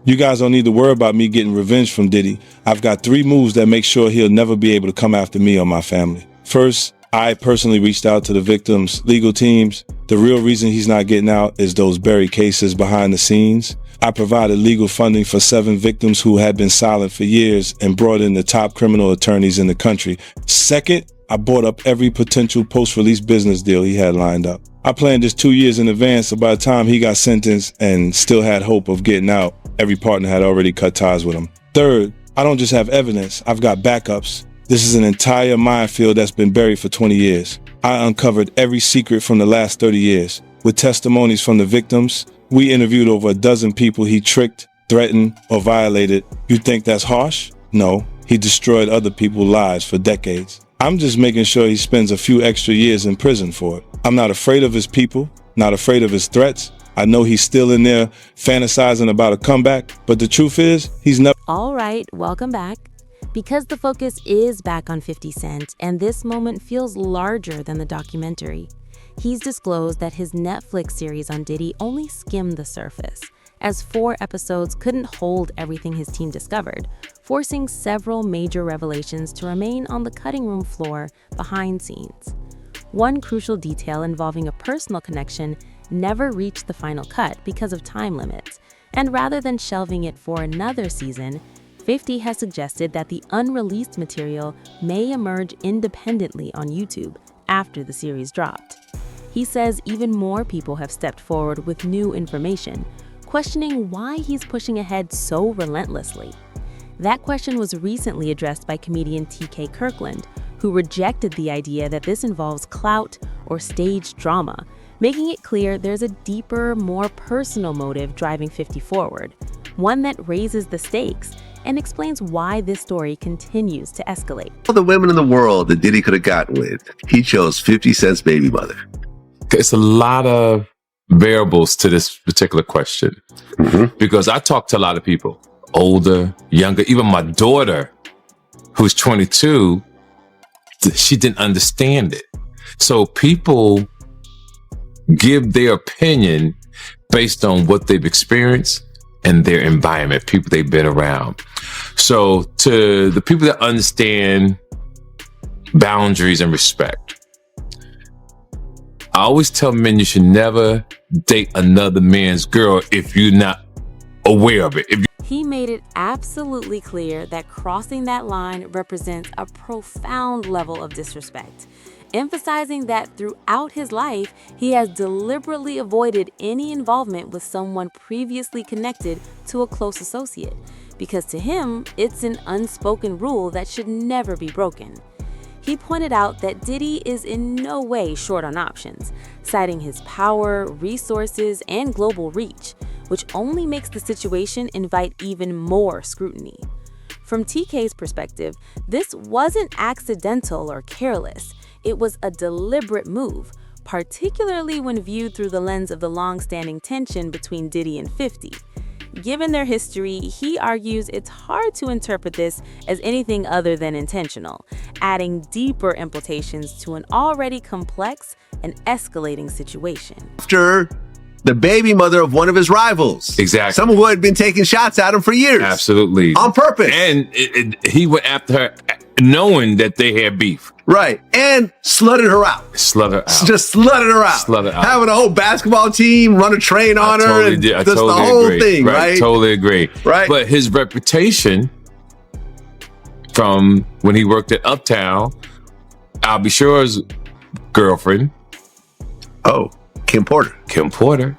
You guys don't need to worry about me getting revenge from Diddy. I've got 3 moves that make sure he'll never be able to come after me or my family. First, I personally reached out to the victims' legal teams. The real reason he's not getting out is those buried cases behind the scenes. I provided legal funding for 7 victims who had been silent for years and brought in the top criminal attorneys in the country. Second, I bought up every potential post-release business deal he had lined up. I planned this 2 years in advance, so by the time he got sentenced and still had hope of getting out, every partner had already cut ties with him. Third, I don't just have evidence, I've got backups. This is an entire minefield that's been buried for 20 years. I uncovered every secret from the last 30 years. With testimonies from the victims, we interviewed over a dozen people he tricked, threatened, or violated. You think that's harsh? No, he destroyed other people's lives for decades. I'm just making sure he spends a few extra years in prison for it. I'm not afraid of his people, not afraid of his threats. I know he's still in there fantasizing about a comeback, but the truth is, he's never... All right, welcome back. Because the focus is back on 50 Cent, and this moment feels larger than the documentary, he's disclosed that his Netflix series on Diddy only skimmed the surface, as 4 episodes couldn't hold everything his team discovered, forcing several major revelations to remain on the cutting room floor behind scenes. One crucial detail involving a personal connection never reached the final cut because of time limits, and rather than shelving it for another season, 50 has suggested that the unreleased material may emerge independently on YouTube after the series dropped. He says even more people have stepped forward with new information, questioning why he's pushing ahead so relentlessly. That question was recently addressed by comedian TK Kirkland, who rejected the idea that this involves clout or staged drama, making it clear there's a deeper, more personal motive driving 50 forward, one that raises the stakes and explains why this story continues to escalate. All the women in the world that Diddy could have gotten with, he chose 50 Cent's baby mother. It's a lot of variables to this particular question, because I talk to a lot of people, older, younger, even my daughter, who's 22, she didn't understand it. So people give their opinion based on what they've experienced and their environment, people they've been around. So to the people that understand boundaries and respect, I always tell men you should never date another man's girl if you're not aware of it. He made it absolutely clear that crossing that line represents a profound level of disrespect, emphasizing that throughout his life, he has deliberately avoided any involvement with someone previously connected to a close associate, because to him, it's an unspoken rule that should never be broken. He pointed out that Diddy is in no way short on options, citing his power, resources, and global reach, which only makes the situation invite even more scrutiny. From TK's perspective, this wasn't accidental or careless. It was a deliberate move, particularly when viewed through the lens of the long-standing tension between Diddy and 50. Given their history, he argues it's hard to interpret this as anything other than intentional, adding deeper implications to an already complex and escalating situation. After the baby mother of one of his rivals. Exactly. Someone who had been taking shots at him for years. Absolutely. On purpose. And he went after her knowing that they had beef. Right. And slutted her out. Just slutted her out. Having a whole basketball team run a train on her. And I just totally the whole agree. thing, right? Totally agree. Right. But his reputation from when he worked at Uptown, I'll be sure's girlfriend. Oh, Kim Porter.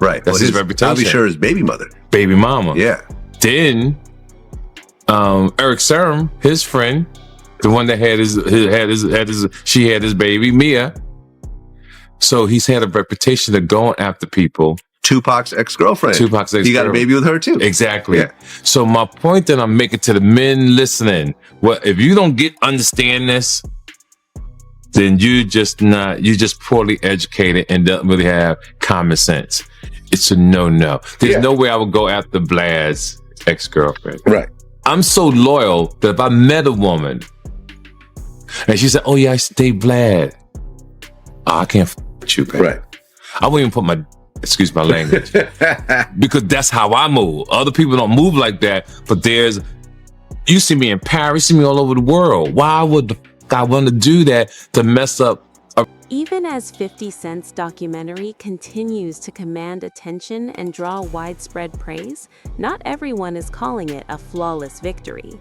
Right. That's his reputation. I'll be sure his baby mother. Baby mama. Yeah. Then Eric Serum, his friend, the one that had she had his baby, Mia. So he's had a reputation of going after people. Tupac's ex-girlfriend. He got a baby with her too. Exactly. Yeah. So my point that I'm making to the men listening, well, if you don't understand this, then you just poorly educated and don't really have common sense. It's a no. There's no way I would go after Vlad's ex-girlfriend. Right. I'm so loyal that if I met a woman and she said, "Oh yeah, I stay Vlad," I can't f with you, baby. Right. I won't even put my Excuse my language. Because that's how I move. Other people don't move like that, but you see me in Paris, you see me all over the world. Why would I want to do that to mess up? Even as 50 Cent's documentary continues to command attention and draw widespread praise, not everyone is calling it a flawless victory.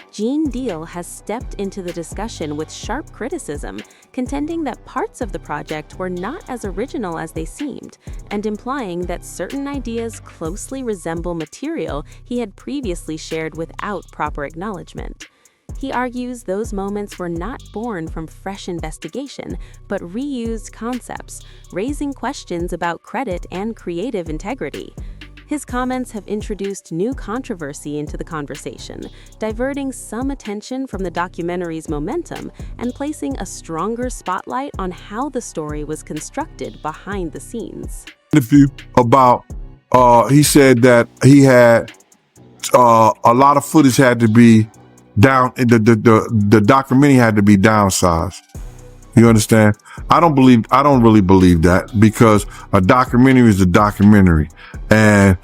Gene Deal has stepped into the discussion with sharp criticism, contending that parts of the project were not as original as they seemed, and implying that certain ideas closely resemble material he had previously shared without proper acknowledgement. He argues those moments were not born from fresh investigation, but reused concepts, raising questions about credit and creative integrity. His comments have introduced new controversy into the conversation, diverting some attention from the documentary's momentum and placing a stronger spotlight on how the story was constructed behind the scenes. Interview about, he said that he had a lot of footage had to be down, the documentary had to be downsized. You understand? I don't really believe that, because a documentary is a documentary, and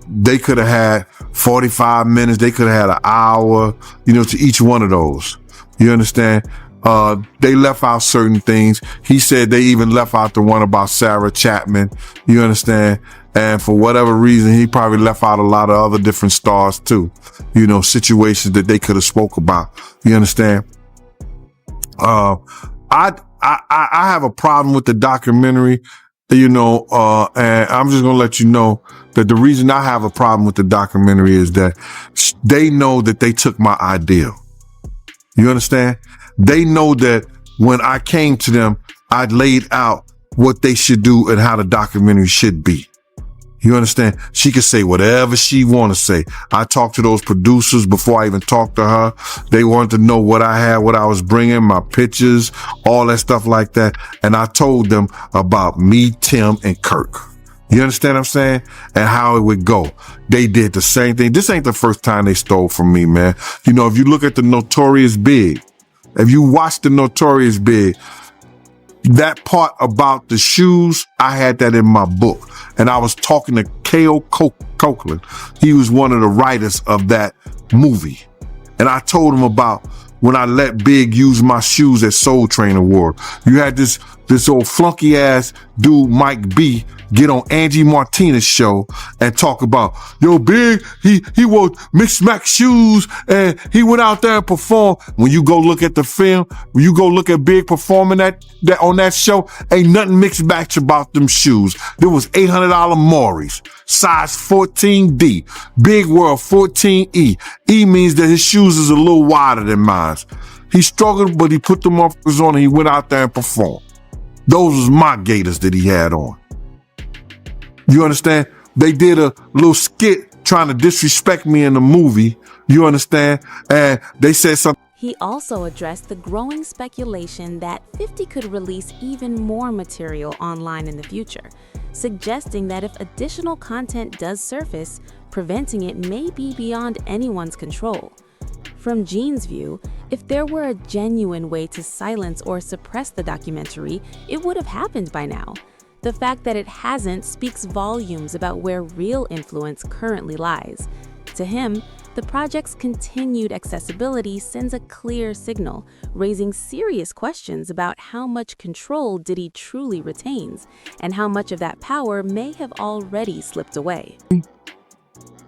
they could have had 45 minutes, they could have had an hour, to each one of those. You understand? They left out certain things. He said they even left out the one about Sarah Chapman. You understand? And for whatever reason, he probably left out a lot of other different stars too. Situations that they could have spoke about. You understand? I have a problem with the documentary, and I'm just going to let you know that the reason I have a problem with the documentary is that they know that they took my idea. You understand? They know that when I came to them, I laid out what they should do and how the documentary should be. You understand? She could say whatever she want to say. I talked to those producers before I even talked to her. They wanted to know what I had, what I was bringing, my pictures, all that stuff like that. And I told them about me, Tim, and Kirk. You understand what I'm saying? And how it would go. They did the same thing. This ain't the first time they stole from me, man. If you look at the Notorious Big, if you watch the Notorious Big, that part about the shoes, I had that in my book. And I was talking to K.O. Copeland. He was one of the writers of that movie. And I told him about when I let Big use my shoes at Soul Train Award. You had this old flunky ass dude, Mike B, get on Angie Martinez's show and talk about, yo, Big, he wore mixed max shoes and he went out there and performed. When you go look at the film, when you go look at Big performing that on that show, ain't nothing mixed match about them shoes. There was $800 Maury's, size 14D, Big World 14E. E means that his shoes is a little wider than mine. He struggled, but he put them on and he went out there and performed. Those was my Gators that he had on. You understand? They did a little skit trying to disrespect me in the movie. You understand? And they said something. He also addressed the growing speculation that 50 could release even more material online in the future, suggesting that if additional content does surface, preventing it may be beyond anyone's control. From Gene's view, if there were a genuine way to silence or suppress the documentary, it would have happened by now. The fact that it hasn't speaks volumes about where real influence currently lies. To him, the project's continued accessibility sends a clear signal, raising serious questions about how much control Diddy truly retains, and how much of that power may have already slipped away.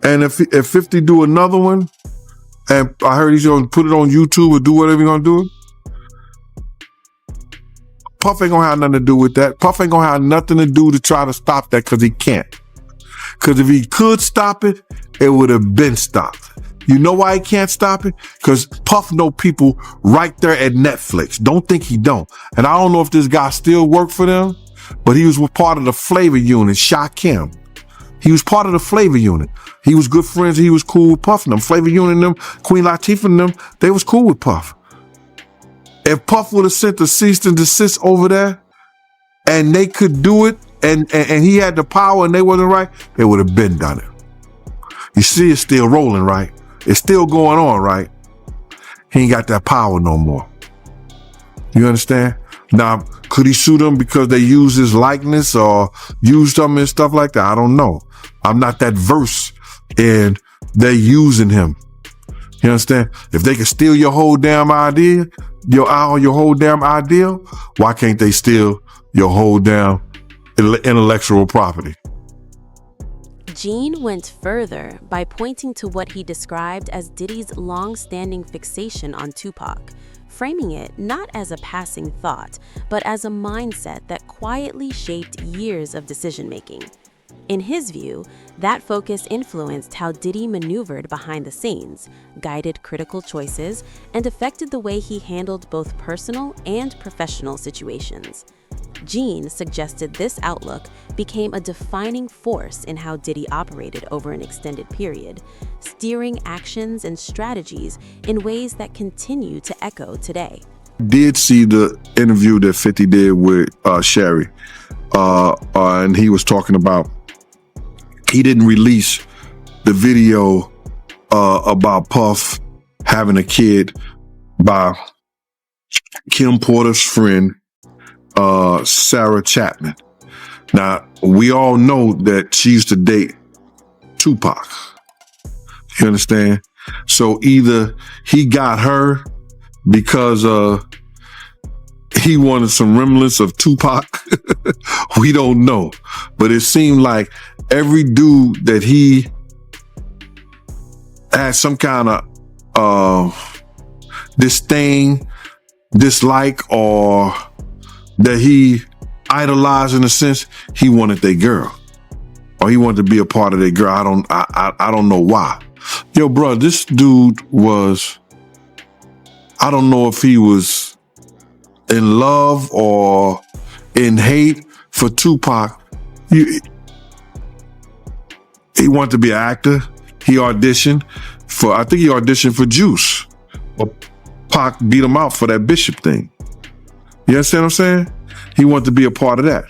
And if 50 do another one, and I heard he's going to put it on YouTube or do whatever he's going to do, Puff ain't going to have nothing to do with that. Puff ain't going to have nothing to do to try to stop that, because he can't. Because if he could stop it, it would have been stopped. You know why he can't stop it? Because Puff know people right there at Netflix. Don't think he don't. And I don't know if this guy still work for them, but he was part of the flavor unit, Shakim. He was part of the flavor unit. He was good friends. He was cool with Puff and them. Flavor unit and them, Queen Latifah and them, they was cool with Puff. If Puff would have sent the cease and desist over there and they could do it and he had the power and they wasn't right, they would have been done it. You see, it's still rolling, right? It's still going on, right? He ain't got that power no more. You understand? Now, could he sue them because they used his likeness or used them and stuff like that? I don't know. I'm not that versed in they using him. You understand? If they can steal your whole damn idea, your whole damn ideal, why can't they steal your whole damn intellectual property? Gene went further by pointing to what he described as Diddy's long-standing fixation on Tupac, framing it not as a passing thought, but as a mindset that quietly shaped years of decision-making. In his view, that focus influenced how Diddy maneuvered behind the scenes, guided critical choices, and affected the way he handled both personal and professional situations. Gene suggested this outlook became a defining force in how Diddy operated over an extended period, steering actions and strategies in ways that continue to echo today. Did see the interview that 50 did with Sherry, and he was talking about he didn't release the video about Puff having a kid by Kim Porter's friend, Sarah Chapman. Now, we all know that she used to date Tupac. You understand? So either he got her because he wanted some remnants of Tupac. We don't know. But it seemed like every dude that he had some kind of disdain, dislike, or that he idolized in a sense, he wanted their girl. Or he wanted to be a part of their girl. I don't know why. Yo, bro, this dude was, I don't know if he was in love or in hate for Tupac. He wanted to be an actor. He auditioned for Juice. But Pac beat him out for that Bishop thing. You understand what I'm saying? He wanted to be a part of that.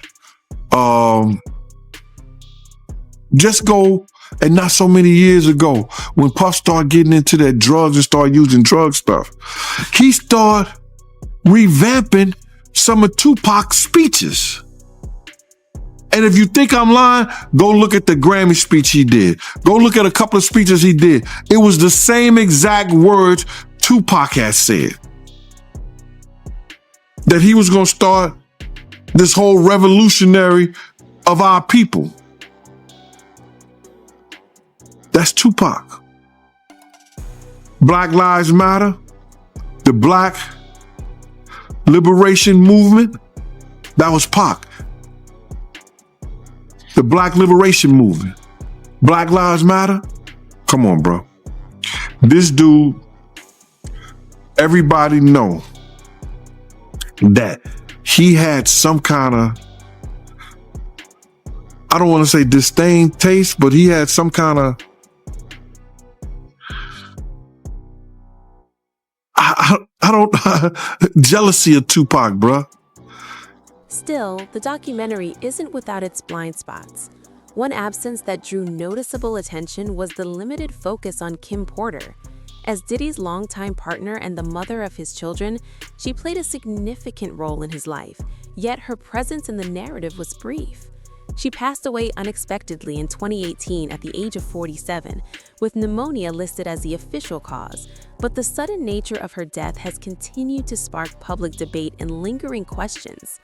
Just go, and not so many years ago, when Puff started getting into that drugs and started using drug stuff, he started revamping some of Tupac's speeches. And if you think I'm lying, go look at the Grammy speech he did. Go look at a couple of speeches he did. It was the same exact words Tupac had said. That he was going to start this whole revolutionary of our people. That's Tupac. Black Lives Matter, the Black Liberation Movement, that was Pac. The Black Liberation Movement. Black Lives Matter? Come on, bro. This dude, everybody know that he had some kind of, I don't want to say disdain taste, but he had some kind of, I don't, jealousy of Tupac, bruh. Still, the documentary isn't without its blind spots. One absence that drew noticeable attention was the limited focus on Kim Porter. As Diddy's longtime partner and the mother of his children, she played a significant role in his life, yet her presence in the narrative was brief. She passed away unexpectedly in 2018 at the age of 47, with pneumonia listed as the official cause, but the sudden nature of her death has continued to spark public debate and lingering questions.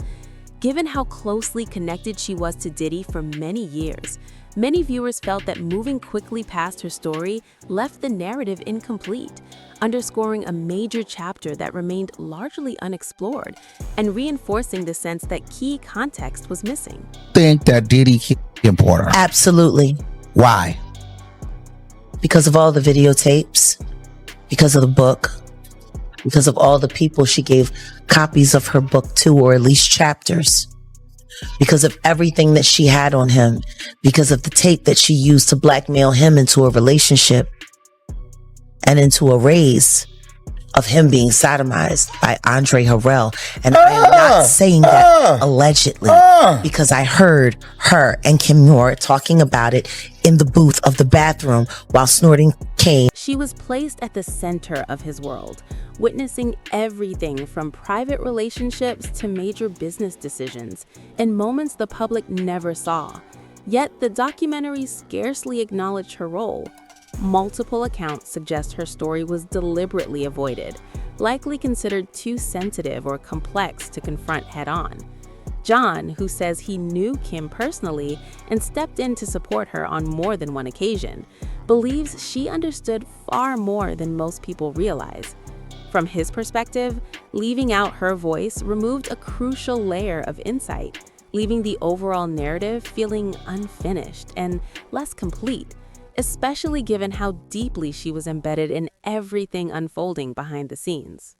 Given how closely connected she was to Diddy for many years, many viewers felt that moving quickly past her story left the narrative incomplete, underscoring a major chapter that remained largely unexplored and reinforcing the sense that key context was missing. Think that Diddy killed Kim Porter? Absolutely. Why? Because of all the videotapes, because of the book, because of all the people she gave copies of her book to, or at least chapters, because of everything that she had on him, because of the tape that she used to blackmail him into a relationship and into a raise of him being sodomized by Andre Harrell. And I am not saying that allegedly because I heard her and Kim Moore talking about it in the booth of the bathroom while snorting cane. She was placed at the center of his world, witnessing everything from private relationships to major business decisions in moments the public never saw. Yet the documentary scarcely acknowledged her role. Multiple accounts suggest her story was deliberately avoided, likely considered too sensitive or complex to confront head-on. John, who says he knew Kim personally and stepped in to support her on more than one occasion, believes she understood far more than most people realize. From his perspective, leaving out her voice removed a crucial layer of insight, leaving the overall narrative feeling unfinished and less complete, especially given how deeply she was embedded in everything unfolding behind the scenes.